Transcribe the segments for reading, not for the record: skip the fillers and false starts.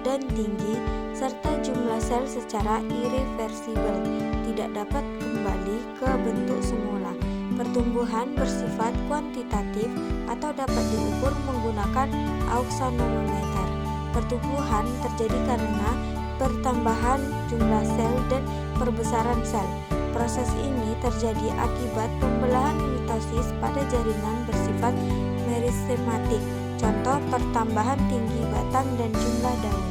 dan tinggi, serta jumlah sel secara irreversibel, tidak dapat kembali ke bentuk semula. Pertumbuhan bersifat kuantitatif atau dapat diukur menggunakan auxanometer. Pertumbuhan terjadi karena pertambahan jumlah sel dan perbesaran sel. Proses ini terjadi akibat pembelahan mitosis pada jaringan bersifat merisematik. Contoh pertambahan tinggi batang dan jumlah daun.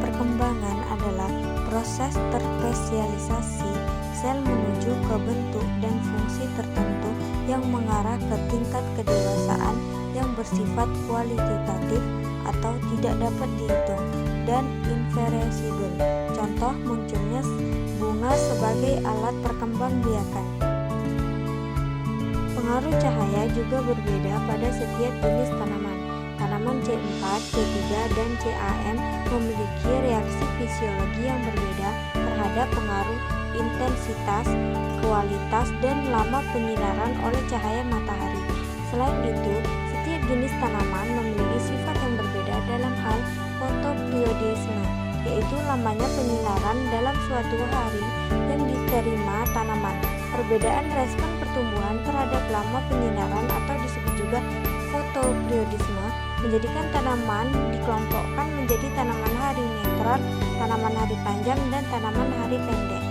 Perkembangan adalah proses terspesialisasi sel menuju ke bentuk dan fungsi tertentu yang mengarah ke tingkat kedewasaan yang bersifat kualitatif atau tidak dapat dihitung dan irreversibel. Contoh munculnya bunga sebagai alat perkembangbiakan. Pengaruh cahaya juga berbeda pada setiap jenis tanaman. Tanaman C4, C3, dan CAM memiliki reaksi fisiologi yang berbeda terhadap pengaruh intensitas, kualitas, dan lama penyinaran oleh cahaya matahari. Selain itu, setiap jenis tanaman memiliki sifat yang berbeda dalam hal fotoperiodisme, yaitu lamanya penyinaran dalam suatu hari yang diterima tanaman. Perbedaan respon pertumbuhan terhadap lama penyinaran atau disebut juga fotoperiodisme menjadikan tanaman dikelompokkan menjadi tanaman hari netral, tanaman hari panjang, dan tanaman hari pendek.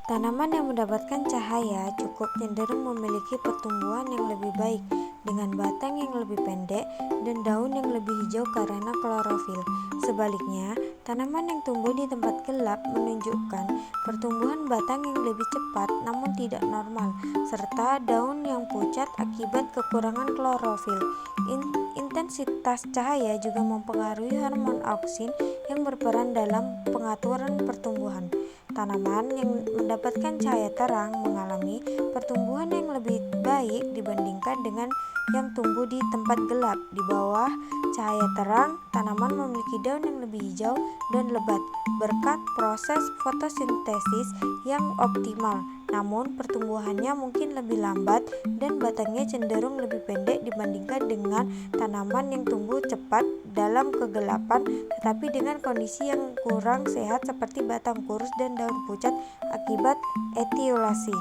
Tanaman yang mendapatkan cahaya cukup cenderung memiliki pertumbuhan yang lebih baik dengan batang yang lebih pendek dan daun yang lebih hijau karena klorofil. Sebaliknya, tanaman yang tumbuh di tempat gelap menunjukkan pertumbuhan batang yang lebih cepat namun tidak normal, serta daun yang pucat akibat kekurangan klorofil. Intensitas cahaya juga mempengaruhi hormon auksin yang berperan dalam pengaturan pertumbuhan. Tanaman yang mendapatkan cahaya terang mengalami pertumbuhan yang lebih baik dibandingkan dengan yang tumbuh di tempat gelap. Di bawah cahaya terang, tanaman memiliki daun yang lebih hijau dan lebat berkat proses fotosintesis yang optimal. Namun pertumbuhannya mungkin lebih lambat dan batangnya cenderung lebih pendek dibandingkan dengan tanaman yang tumbuh cepat dalam kegelapan tetapi dengan kondisi yang kurang sehat seperti batang kurus dan daun pucat akibat etiolasi.